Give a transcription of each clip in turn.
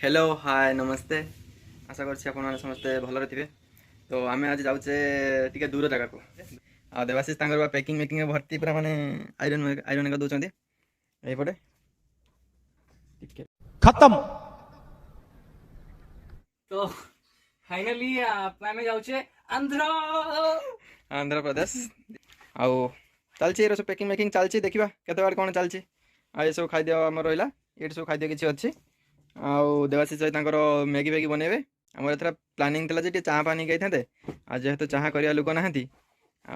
Hello hi नमस्ते आशा कर समस्ते भल थे। तो आम आज जाऊे टे दूर जगह को आ देवाशीष पैकिंग मेकिंग भर्ती पूरा माने आयरन आयरन एक दौरान यहीपटे खत्म। तो फाइनली आम जाऊे आंध्र प्रदेश आउ चलती सब पैकिंग मेकिंग चलती देखा केत कौन चलती ये सब खाद्य आम रहा ये सब खाद्य किसी अच्छी आउ देवाशीष मैगी फैगी बनइबे आम एथर प्लानिंग था जे चाह पानी गई था आज जेहेतु चाह करवा लोक ना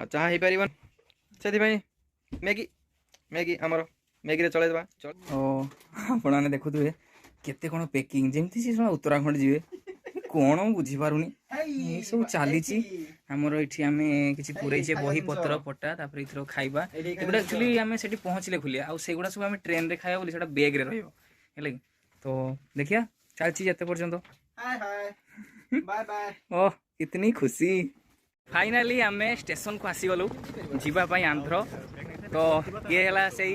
चाह हो पार से मैगी मैगी आमर मैगी चलैदबा आपण मैंने देखुए केते कौन पैकिंग जमी सी उत्तराखंड जी कौन बुझीपारुनी ये सब चली आमर ये आम कि पूरे बही पत्र पटा इथर खाइबा एगुड़ा एक्चुअली आम से पहुँचले खुलिया आउगुड़ा सब आम ट्रेन रे खाइबा बोली बैग रे रही तो देखिया चलती जिते पर्यंत बाय बाय ओह कितनी खुशी फाइनाली आम स्टेशन को आसीगलु जीवाई आंध्र। तो ये है से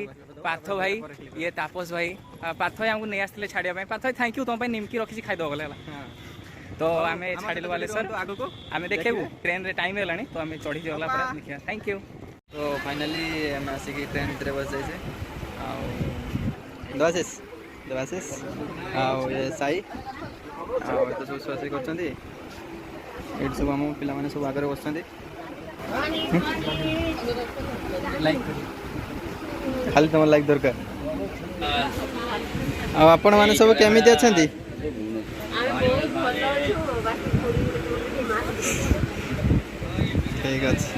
पार्थ भाई ये तापस भाई पार्थ भाई आमको नहीं आसते छाड़िया पार्थ भाई थैंक यू तुम निमकी रखी खाईद गले तो आम छाड़ू बालेश्वर आग को आम देखू ट्रेन रे टाइम है तो आम चढ़ी गला देखिए थैंक यू। तो फाइनाली आम आसिक ट्रेन भितर बस जाइए देवाशीष देवाशीष आउ ये साई आउ तो सब शुआशी कर सब आम पे सब आगे बस खाली तुम लाइक दरकार आपण मैंने सब केमिति अच्छे ठीक अच्छे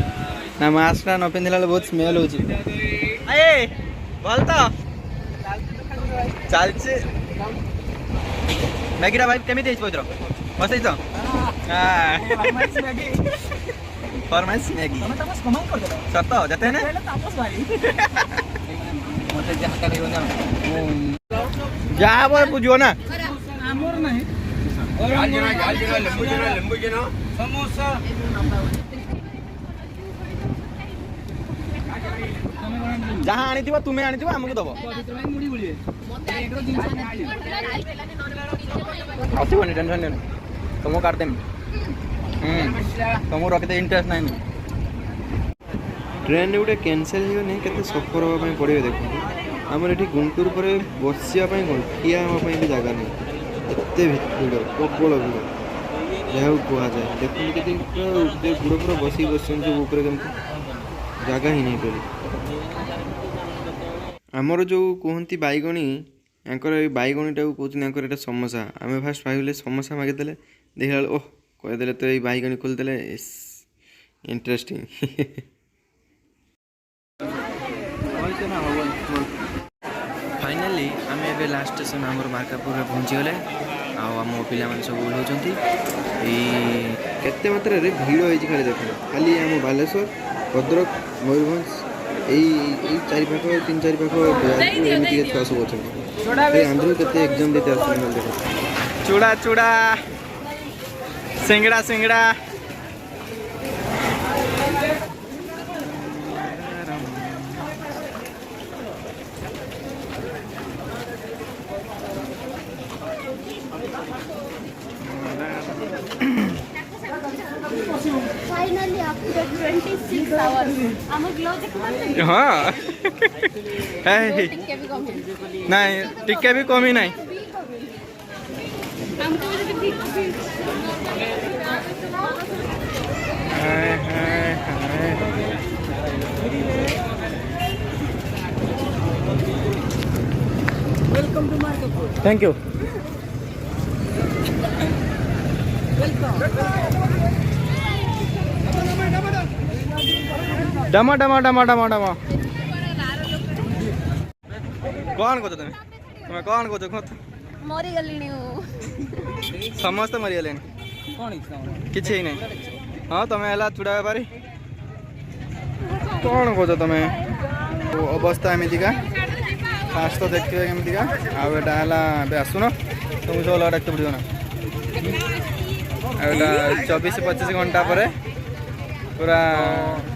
ना मास्क न पिंधला बहुत स्मेल हो भल तो चलছে मैगीटा भाई केमिति पवित्र बसई तो फरमाइश मैगी सत जाते ना जहाँ पर बुझो ना जहाँ आनी तुम्हें आनी आमको दब आसबनी टेंशन नहीं तुमको काटदेम तुमको रखते इंटरेस्ट ना ट्रेन गोटे कैनसल हो सफर हाँपाई पड़े देखो आमर ये गुंटूर पर बसापी कौन ठियापी भी जगह नहीं एत भिड़ प्रबल भिड़ जहाँ कह जाए देखते गुड़ पूरा बस बस सब जगह ही नहीं पड़ी आमर जो कहती बैगणी यांकर बैगणीटा कहते यहाँ समोसा आम फास्ट भाविले समोसा मागिदे देखा ओह कहीदे तो ये बैगणी खोलदे इंटरेस्टिंग फाइनाली आम ए लास्ट स्टेशन आम मार्कापुर पहुँची गले आम पे सब ओह्लौंट केते मात्रा भिड़ होती खाली देख खाली आम बालेश्वर भद्रक मयूरभंज यही चारि पाख तीन चारि पाख एमती छुआ सब अच्छे आंध्र के एग्जाम देते देख चूड़ा चूड़ा सिंगड़ा सिंगड़ा Finally, after 26 hours, I'm a glow देखो हाँ नहीं टिके भी कमी नहीं वेलकम टू मार्केपुर थैंक यू डमा डमा डमा डमा डमा कौन कह तुम्हें कौन कह मरी गली समस्त मरीगले कि नहीं हाँ तुम्हें है चूड़ा बेपारी कौन कह तुम्हें अवस्था एमतीका फास्ट तो देखिए केमतीका आउटा है आसुन तुमको सब अलग देखते पड़ो ना 24-25 घंटा पर पूरा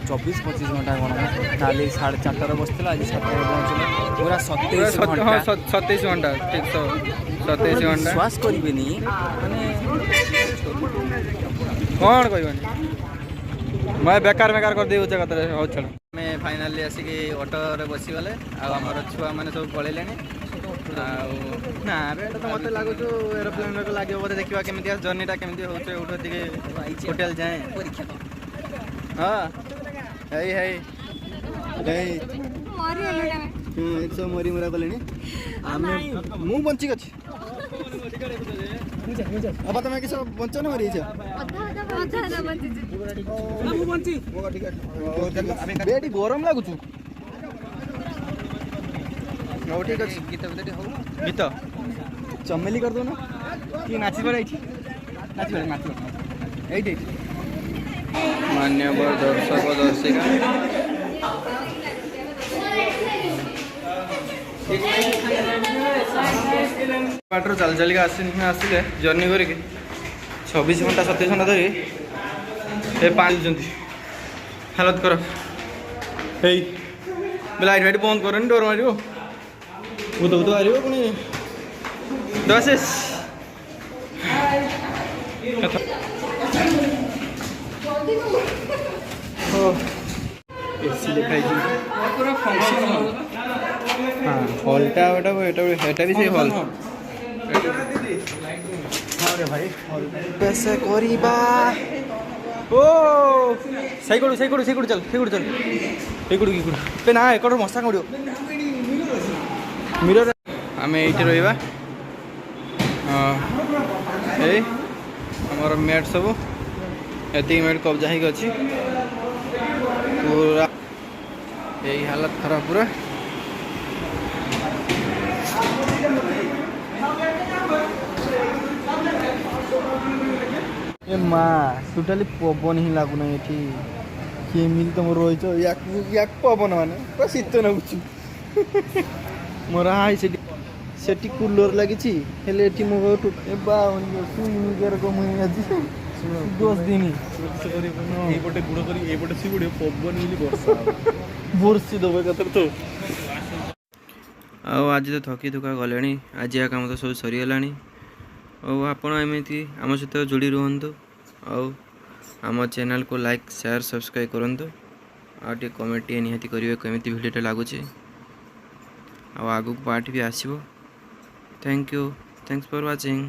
24-25 घंटा कौन काली 4:30 बसला आज 7 पहुँचले पूरा 27 घंटा ठीक तो 27 घंटा विश्वास करेनि माने कौन कहबनी मैं बेकार बेकार कर देउछ कतरे हो छड़ मैं फाइनली आसिक ऑटो रे बसी गले आ हमर छुआ माने सब पळेलेनी ना रे तो मते लागो जो एरोप्लेन रे लागे बोले देखिबा केमिति जर्नीटा केमिति होचे उठो दिके होटल जाए परीक्षा हां हे हे हे मरी हेले एक सौ मरी मुरा गलेनी आमे मु बंची गछि अब तमे किस बंचो न मरी छ आधा बंची मु बंची बेटी गरम लागु छु हो ठीक अछि गीत गीत हो गीत चमेली कर दो ना कि नाची पड़े नाची एठी मान्यवर दर्शक दर्शिका बाटर चल चल आसिले जर्नी करके 24 घंटा 27 घंटा धरी ए पानी हालत कर लाइट फाइट बंद कर डर मार उद उद मार पुणी दशेष एसी देखाई पूरा फंक्शन हाँ हॉलटा एटा भी से हॉल कैसे करिबा ओ साइकल चल पे ना एक मशा कड़ो मिरर आम ये रहा आमर मैट सब ये मैट कब्जा हो पूरा यही हालत खराब पूरा ए माँ टोटाली पवन ही लगुना ये केमी तुम रही या पवन मैंने पूरा शीत लगुच मोर हाई से कूलर लगी मो दस दिन बर्षी दब कतर तो आज तो थकी थुका गले आज या काम तो सब सरीगला आपमती आम सहित जोड़ी रुहतु आम चैनल को लाइक शेयर सब्सक्राइब करूँ आगे कमेंट निहाती करेंगे केमी भिडियोटा लगुच आगू पार्ट भी आसो thank you thanks for watching.